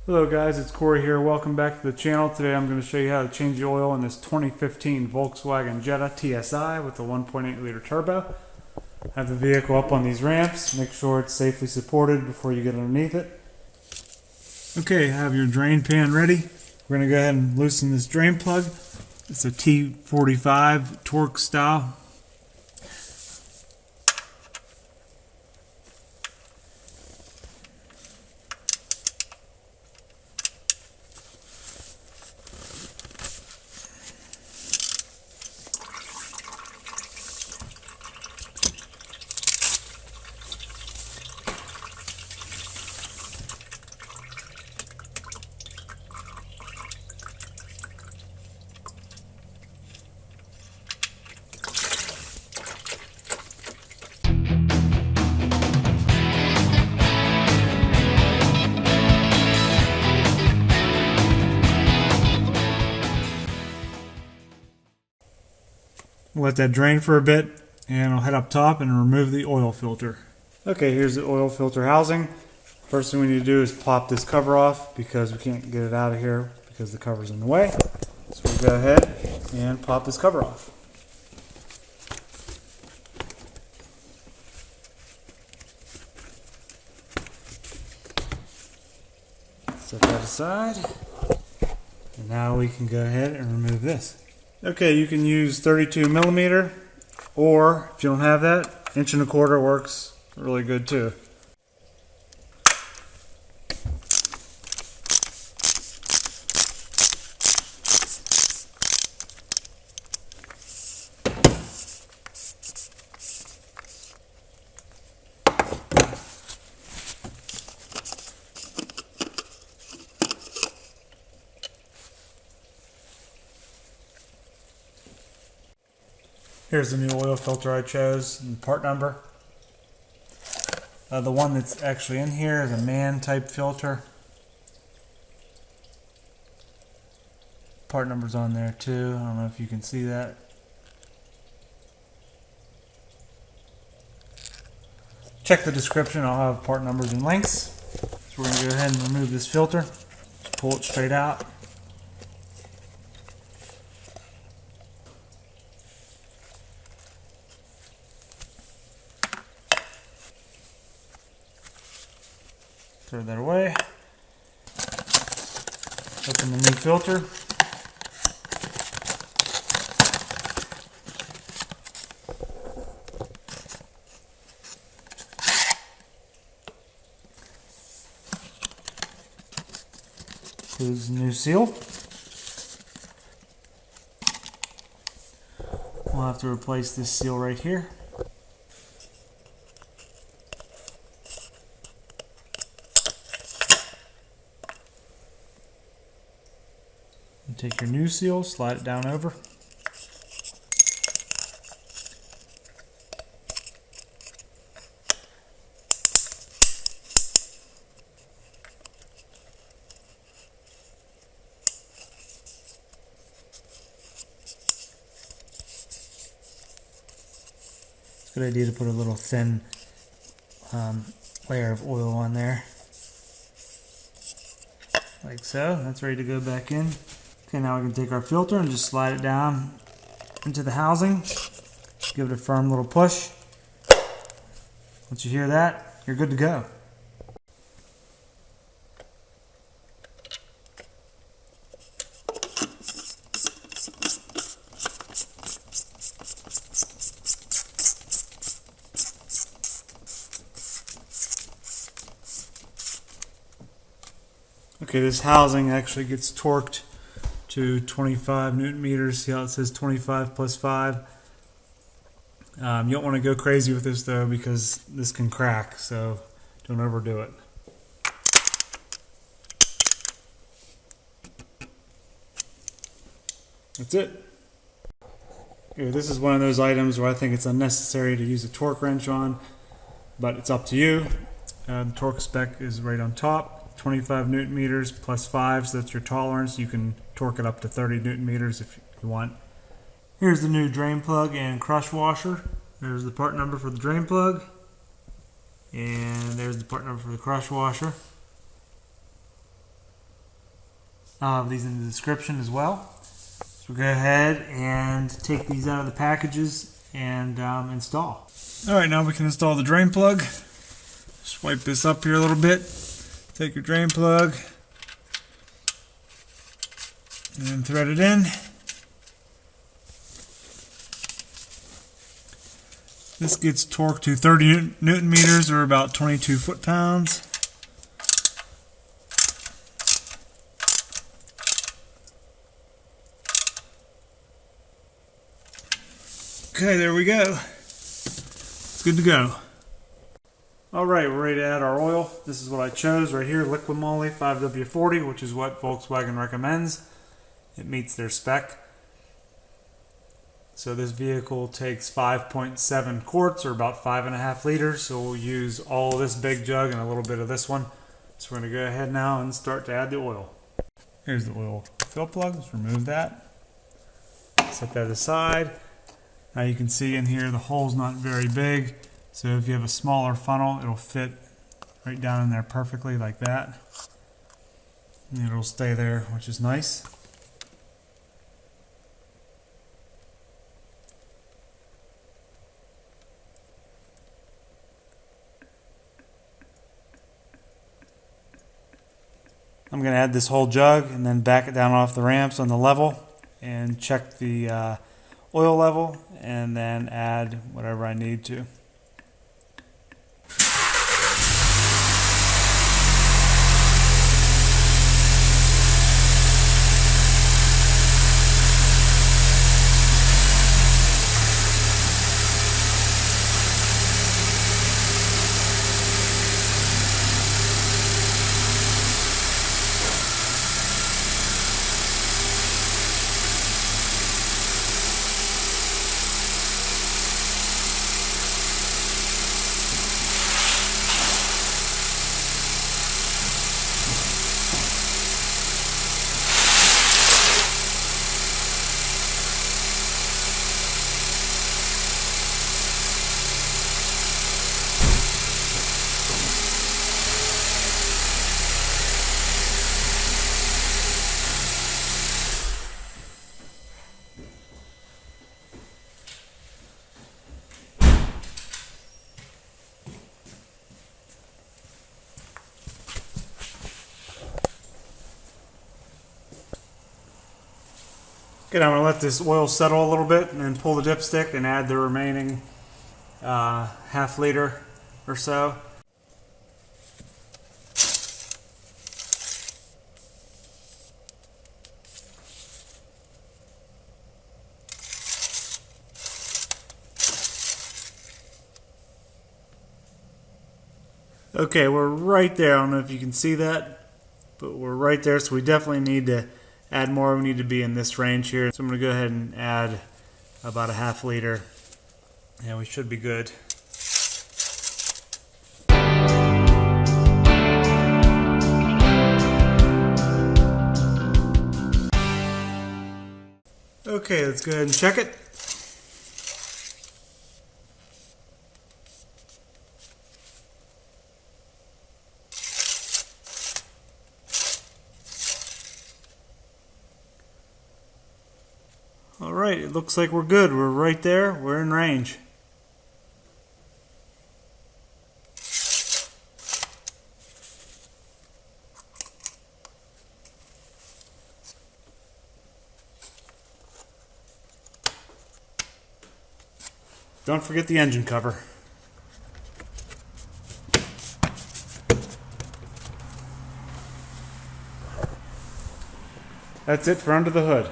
Hello guys, it's Corey here. Welcome back to the channel. Today I'm going to show you how to change the oil in this 2015 Volkswagen Jetta TSI with the 1.8 liter turbo. Have the vehicle up on these ramps. Make sure it's safely supported before you get underneath it. Okay, have your drain pan ready. We're going to go ahead and loosen this drain plug. It's a T45 torque style. Let that drain for a bit, and I'll head up top and remove the oil filter. Okay, here's the oil filter housing. First thing we need to do is pop this cover off because we can't get it out of here because the cover's in the way. So we'll go ahead and pop this cover off. Set that aside. And now we can go ahead and remove this. Okay, you can use 32 millimeter, or if you don't have that, 1¼ works really good too. Here's the new oil filter I chose and part number. The one that's actually in here is a Mann type filter. Part number's on there too. I don't know if you can see that. Check the description. I'll have part numbers and links. So we're going to go ahead and remove this filter. Just pull it straight out. Throw that away. Open the new filter. Here's the new seal. We'll have to replace this seal right here. Take your new seal, slide it down over. It's a good idea to put a little thin layer of oil on there. Like so. That's ready to go back in. Okay, now we can take our filter and just slide it down into the housing. Give it a firm little push. Once you hear that, you're good to go. Okay, this housing actually gets torqued to 25 Newton meters. See how it says 25 plus 5? You don't want to go crazy with this though because this can crack, so don't overdo it. That's it. Okay, this is one of those items where I think it's unnecessary to use a torque wrench on, but it's up to you. The torque spec is right on top. 25 Newton meters plus 5, so that's your tolerance. You can torque it up to 30 Newton meters if you want. Here's the new drain plug and crush washer. There's the part number for the drain plug. And there's the part number for the crush washer. I'll have these in the description as well. So we'll go ahead and take these out of the packages and install. Alright, now we can install the drain plug. Swipe this up here a little bit. Take your drain plug and then thread it in. This gets torqued to 30 Newton meters, or about 22 foot-pounds. Okay, there we go. It's good to go. Alright, we're ready to add our oil. This is what I chose right here, Liqui Moly 5W40, which is what Volkswagen recommends. It meets their spec. So this vehicle takes 5.7 quarts, or about 5.5 liters. So we'll use all this big jug and a little bit of this one. So we're going to go ahead now and start to add the oil. Here's the oil fill plug. Let's remove that. Set that aside. Now you can see in here the hole's not very big. So if you have a smaller funnel, it'll fit right down in there perfectly like that. And it'll stay there, which is nice. I'm going to add this whole jug and then back it down off the ramps on the level and check the oil level and then add whatever I need to. Okay, now I'm going to let this oil settle a little bit and then pull the dipstick and add the remaining half liter or so. Okay, we're right there. I don't know if you can see that, but we're right there, so we definitely need to add more. We need to be in this range here. So I'm going to go ahead and add about a half liter, and we should be good. Okay, let's go ahead and check it. Alright, it looks like we're good. We're right there. We're in range. Don't forget the engine cover. That's it for under the hood.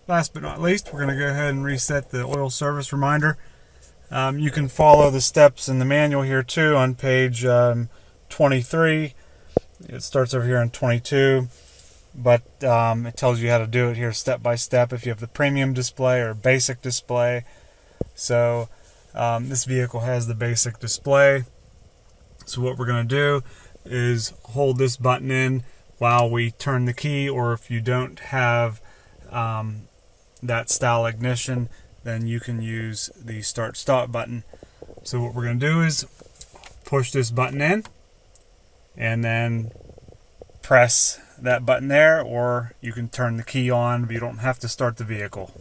Last but not least, we're going to go ahead and reset the oil service reminder. You can follow the steps in the manual here too on page 23. It starts over here on 22, but it tells you how to do it here step by step if you have the premium display or basic display. So this vehicle has the basic display. So what we're going to do is hold this button in while we turn the key, or if you don't have that style ignition, then you can use the start stop button. So what we're going to do is push this button in and then press that button there, or you can turn the key on, but you don't have to start the vehicle.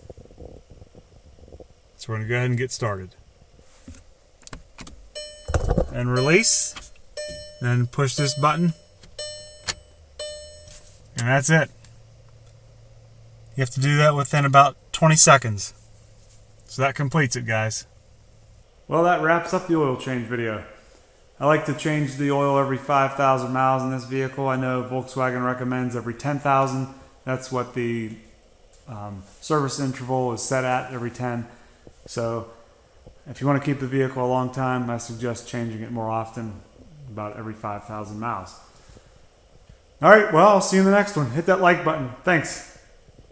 So we're going to go ahead and get started. And release. Then push this button. And that's it. You have to do that within about 20 seconds. So that completes it, guys. Well, that wraps up the oil change video. I like to change the oil every 5,000 miles in this vehicle. I know Volkswagen recommends every 10,000. That's what the service interval is set at, every 10. So if you want to keep the vehicle a long time, I suggest changing it more often, about every 5,000 miles. All right, well, I'll see you in the next one. Hit that like button. Thanks.